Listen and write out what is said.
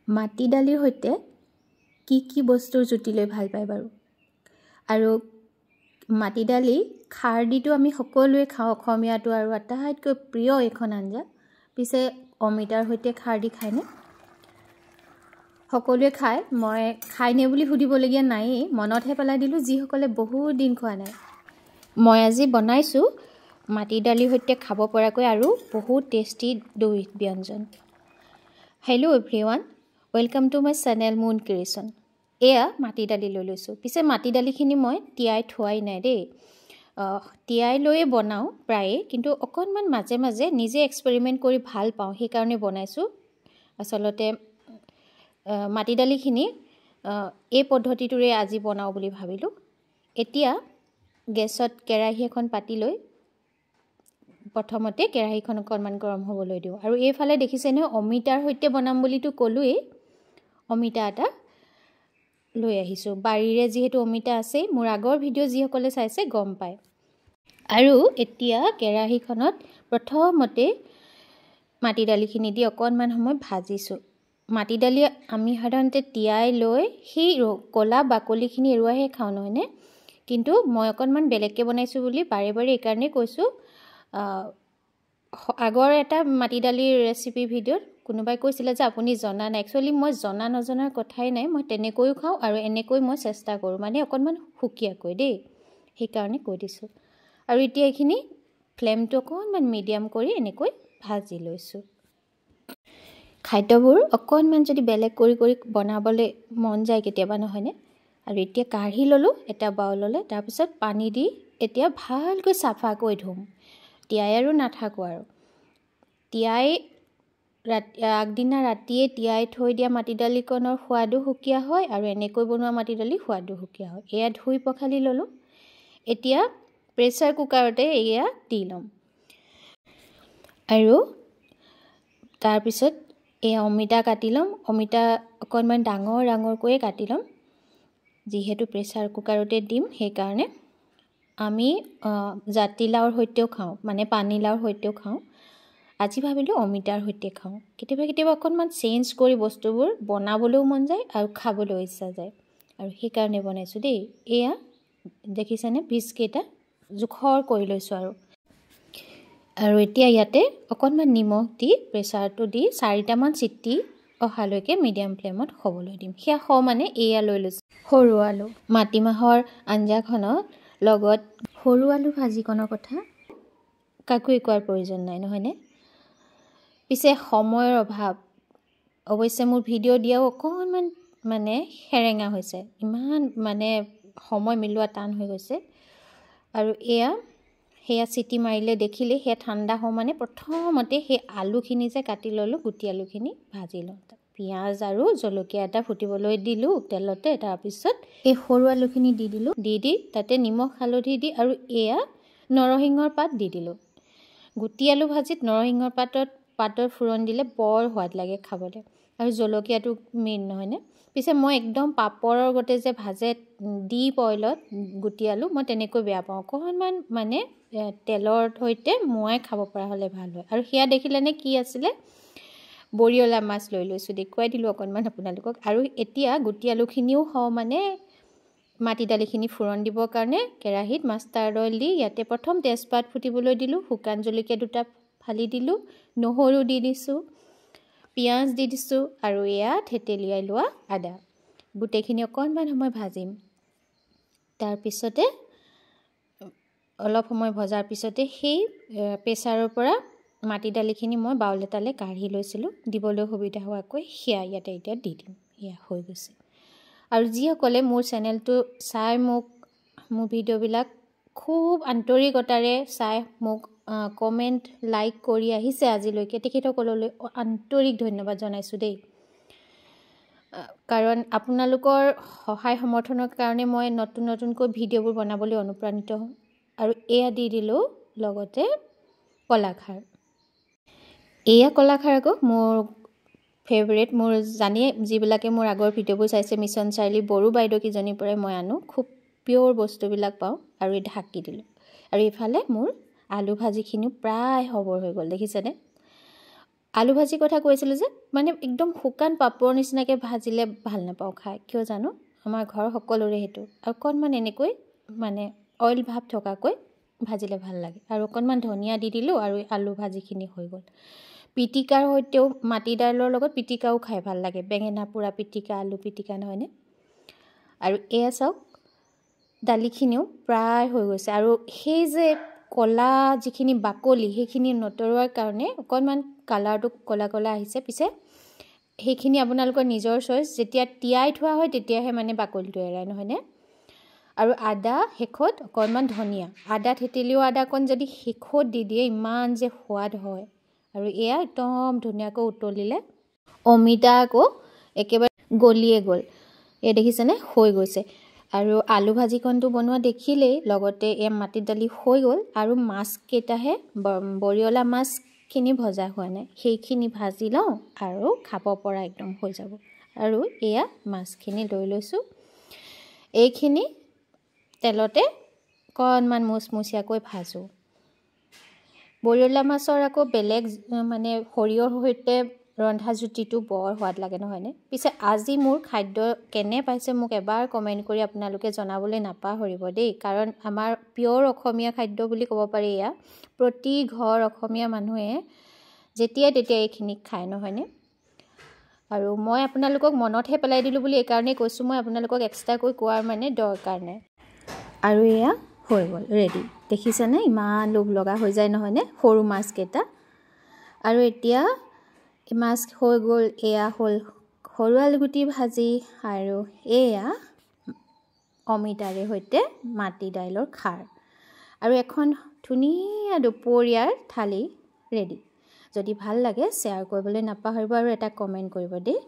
মাটি দালিৰ সৈতে কি বস্তুৰ জুতি লৈ ভাল পায় বাৰু আৰু মাটি দালি খাৰ দিটো আমি সকলোৱে খাওঁ অসমীয়াটো আৰু আটাইতকৈ প্ৰিয় এখন আঞ্জা পিছে অমিতাৰ সৈতে খাৰ দি খায়নে সকলোৱে খায় মই খাইনে বুলি সুধিবলগীয়া নাই মনতহে পেলাই দিলোঁ যিসকলে বহুত দিন খোৱা নাই মই আজি বনাইছো মাটি দালিৰ সৈতে খাব পৰাকৈ আৰু বহুত টেষ্টি দৈ ব্যঞ্জন hello' everyone welcome to my channel moon creation এয়া মাটি দালি লৈ লৈছোঁ পিছে মাটি দালিখিনি মই তিয়াই থোৱাই নাই দেই তিয়াই লৈয়ে বনাওঁ প্ৰায়ে কিন্তু অকণমান মাজে মাজে নিজে এক্সপেৰিমেণ্ট কৰি ভাল পাওঁ সেইকাৰণে বনাইছোঁ আচলতে মাটি দালিখিনি এই পদ্ধতিটোৰে আজি বনাওঁ বুলি ভাবিলোঁ এতিয়া গেছত কেৰাহী এখন পাতি লৈ প্ৰথমতে কেৰাহীখন অকণমান গৰম হ'বলৈ দিওঁ আৰু এইফালে দেখিছে নহয় অমিতাৰ সৈতে বনাম বুলিতো ক'লোৱেই অমিতা এটা লৈ আহিছোঁ বাৰীৰে যিহেতু অমিতা আছে মোৰ আগৰ ভিডিঅ' যিসকলে চাইছে গম পায় আৰু এতিয়া কেৰাহীখনত প্ৰথমতে মাটি দালিখিনি দি অকণমান সময় ভাজিছোঁ মাটি দালি আমি সাধাৰণতে তিয়াই লৈ সেই কলা বাকলিখিনি এৰুৱাইহে খাওঁ নহয়নে কিন্তু মই অকণমান বেলেগকৈ বনাইছোঁ বুলি বাৰে বাৰে এইকাৰণে কৈছোঁ আগৰ এটা মাটি দালিৰ ৰেচিপি ভিডিঅ'ত কোনোবাই কৈছিলে যে আপুনি জনা নাই একচুৱেলি মই জনা নজনাৰ কথাই নাই মই তেনেকৈও খাওঁ আৰু এনেকৈ মই চেষ্টা কৰোঁ মানে অকণমান সুকীয়াকৈ দেই সেইকাৰণে কৈ দিছোঁ আৰু এতিয়া এইখিনি ফ্লেমটো অকণমান মিডিয়াম কৰি এনেকৈ ভাজি লৈছোঁ খাদ্যবোৰ অকণমান যদি বেলেগ কৰি কৰি বনাবলৈ মন যায় কেতিয়াবা নহয়নে আৰু এতিয়া কাঢ়ি ল'লোঁ এটা বাউললৈ তাৰপিছত পানী দি এতিয়া ভালকৈ চাফাকৈ ধুম তিয়াই আৰু নাথাকোঁ আৰু তিয়াই আগদিনা ৰাতিয়ে তিয়াই থৈ দিয়া মাটি দালিকণৰ সোৱাদো সুকীয়া হয় আৰু এনেকৈ বনোৱা মাটি দালি সোৱাদো সুকীয়া হয় এয়া ধুই পখালি ল'লোঁ এতিয়া প্ৰেছাৰ কুকাৰতে এয়া দি ল'ম আৰু তাৰপিছত এয়া অমিতা কাটি ল'ম অমিতা অকণমান ডাঙৰ ডাঙৰকৈ কাটি ল'ম যিহেতু প্ৰেছাৰ কুকাৰতে দিম সেইকাৰণে আমি জাতিলাওৰ সৈতেও খাওঁ মানে পানীলাওৰ সৈতেও খাওঁ আজি ভাবিলোঁ অমিতাৰ সৈতে খাওঁ কেতিয়াবা অকণমান চেঞ্জ কৰি বস্তুবোৰ বনাবলৈও মন যায় আৰু খাবলৈও ইচ্ছা যায় আৰু সেইকাৰণে বনাইছোঁ দেই এয়া দেখিছেনে পিচকেইটা জোখৰ কৰি লৈছোঁ আৰু এতিয়া ইয়াতে অকণমান নিমখ দি প্ৰেছাৰটো দি 4টামান চিটি অহালৈকে মিডিয়াম ফ্লেমত হ'বলৈ দিম সেয়া মানে এয়া লৈ লৈছোঁ সৰু আলু মাটিমাহৰ আঞ্জাখনৰ লগত সৰু আলু ভাজিকণৰ কথা কাকোৱে কোৱাৰ প্ৰয়োজন নাই নহয়নে পিছে সময়ৰ অভাৱ অৱশ্যে মোৰ ভিডিঅ' দিয়াও অকণমান মানে হেৰেঙা হৈছে ইমান মানে সময় মিলোৱা টান হৈ গৈছে আৰু সেয়া চিটি মাৰিলে দেখিলে সেয়া ঠাণ্ডা মানে প্ৰথমতে সেই আলুখিনি যে কাটি ল'লোঁ গুটি আলুখিনি ভাজি লওঁ পিঁয়াজ আৰু জলকীয়া এটা ফুটিবলৈ দিলোঁ তেলতে তাৰপিছত এই সৰু আলুখিনি দি দিলোঁ দি তাতে নিমখ হালধি দি আৰু এয়া নৰসিংহৰ পাত দি দিলোঁ গুটি আলু ভাজিত নৰসিংহৰ পাতৰ ফুৰণ দিলে বৰ সোৱাদ লাগে খাবলৈ আৰু জলকীয়াটো মেইন নহয়নে পিছে মই একদম পাপৰৰ গতে যে ভাজে ডিপ অইলত গুটি আলু মই তেনেকৈ বেয়া পাওঁ অকণমান মানে তেলৰ সৈতে মই খাব পৰা হ'লে ভাল হয় আৰু সেয়া দেখিলেনে কি আছিলে বৰিয়লা মাছ লৈ লৈছোঁ দেখুৱাই দিলোঁ অকণমান আপোনালোকক আৰু এতিয়া গুটি আলুখিনিও মানে মাটি দালিখিনি ফুৰণ দিবৰ কাৰণে কেৰাহীত মাষ্টাৰ্ড অইল দি ইয়াতে প্ৰথম তেজপাত ফুটিবলৈ দিলোঁ শুকান জলকীয়া 2টা ফালি দিলোঁ নহৰু দি দিছোঁ পিঁয়াজ দি দিছোঁ আৰু এয়া থেতেলিয়াই লোৱা আদা গোটেইখিনি অকণমান সময় ভাজিম তাৰপিছতে অলপ সময় ভজাৰ পিছতে সেই প্ৰেছাৰৰ পৰা মাটি দালিখিনি মই বাউল এটালৈ কাঢ়ি লৈছিলোঁ দিবলৈ সুবিধা হোৱাকৈ সেয়া ইয়াতে এতিয়া দি দিম এয়া হৈ গৈছে আৰু যিসকলে মোৰ চেনেলটো চাই মোৰ ভিডিঅ'বিলাক খুব আন্তৰিকতাৰে চাই মোক কমেণ্ট লাইক কৰি আহিছে আজিলৈকে তেখেতসকললৈ আন্তৰিক ধন্যবাদ জনাইছোঁ দেই কাৰণ আপোনালোকৰ সহায় সমৰ্থনৰ কাৰণে মই নতুনকৈ ভিডিঅ'বোৰ বনাবলৈ অনুপ্ৰাণিত হওঁ আৰু এয়া দি দিলোঁ লগতে কলাখাৰ এয়া কলাখাৰ আকৌ মোৰ ফেভৰেট মোৰ জানিয়ে যিবিলাকে মোৰ আগৰ ভিডিঅ'বোৰ চাইছে মিছন চাৰ্লি বড়ো বাইদেউ কিজনীৰ পৰাই মই আনো খুব পিয়ৰ বস্তুবিলাক পাওঁ আৰু ঢাকি দিলোঁ আৰু ইফালে মোৰ আলু ভাজিখিনিও প্ৰায় হবৰ হৈ গ'ল দেখিছেনে আলু ভাজি কথা কৈছিলোঁ যে মানে একদম শুকান পাপৰ নিচিনাকৈ ভাজিলে ভাল নাপাওঁ খাই কিয় জানো আমাৰ ঘৰৰ সকলোৰে সেইটো অকণমান এনেকৈ মানে অইল ভাৱ থকাকৈ ভাজিলে ভাল লাগে আৰু অকণমান ধনিয়া দি দিলোঁ আৰু আলু ভাজিখিনি হৈ গ'ল পিটিকাৰ সৈতেও মাটি দাইলৰ লগত পিটিকাও খাই ভাল লাগে বেঙেনা পোৰা পিটিকা আলু পিটিকা নহয়নে আৰু এয়া চাওক দালিখিনিও প্ৰায় হৈ গৈছে আৰু সেই যে কলা যিখিনি বাকলি সেইখিনি নতৰুৱাৰ কাৰণে অকণমান কালাৰটো কলা কলা আহিছে পিছে সেইখিনি আপোনালোকৰ নিজৰ চইচ যেতিয়া তিয়াই থোৱা হয় তেতিয়াহে মানে বাকলিটো এৰাই নহয়নে আৰু আদা শেষত অকণমান ধনিয়া আদা থেতেলিও আদাকণ যদি শেষত দি দিয়ে ইমান যে সোৱাদ হয় আৰু এয়া একদম ধুনীয়াকৈ উতলিলে অমিতা আকৌ একেবাৰে গলিয়ে গ'ল এই দেখিছেনে হৈ গৈছে আৰু আলু ভাজিখনটো বনোৱা দেখিলেই লগতে এই মাটিৰ দালি হৈ গ'ল আৰু মাছ কেইটাহে বৰিয়লা মাছখিনি ভজা হোৱা নাই সেইখিনি ভাজি লওঁ আৰু খাব পৰা একদম হৈ যাব আৰু এয়া মাছখিনি লৈ লৈছোঁ এইখিনি তেলতে অকণমান মুচমুচীয়াকৈ ভাজোঁ বৰিয়লা মাছৰ আকৌ বেলেগ মানে সৰিয়হৰ সৈতে ৰন্ধা জুতিটো বৰ সোৱাদ লাগে নহয়নে পিছে আজি মোৰ খাদ্য কেনে পাইছে মোক এবাৰ কমেণ্ট কৰি আপোনালোকে জনাবলৈ নাপাহৰিব দেই কাৰণ আমাৰ পিয়ৰ অসমীয়া খাদ্য বুলি ক'ব পাৰি এয়া প্ৰতি ঘৰ অসমীয়া মানুহে যেতিয়া তেতিয়া এইখিনি খায় নহয়নে আৰু মই আপোনালোকক মনতহে পেলাই দিলোঁ বুলি এইকাৰণেই কৈছোঁ মই আপোনালোকক এক্সট্ৰাকৈ কোৱাৰ মানে দৰকাৰ নাই আৰু এয়া হৈ গ'ল ৰেডি দেখিছেনে ইমান লোভ লগা হৈ যায় নহয়নে সৰু মাছকেইটা আৰু এতিয়া মাছ হৈ গ'ল এয়া হ'ল সৰু আলুগুটি ভাজি আৰু এয়া অমিতাৰে সৈতে মাটি দাইলৰ খাৰ আৰু এখন ধুনীয়া দুপৰীয়াৰ থালি ৰেডি যদি ভাল লাগে শ্বেয়াৰ কৰিবলৈ নাপাহৰিব আৰু এটা কমেণ্ট কৰিব দেই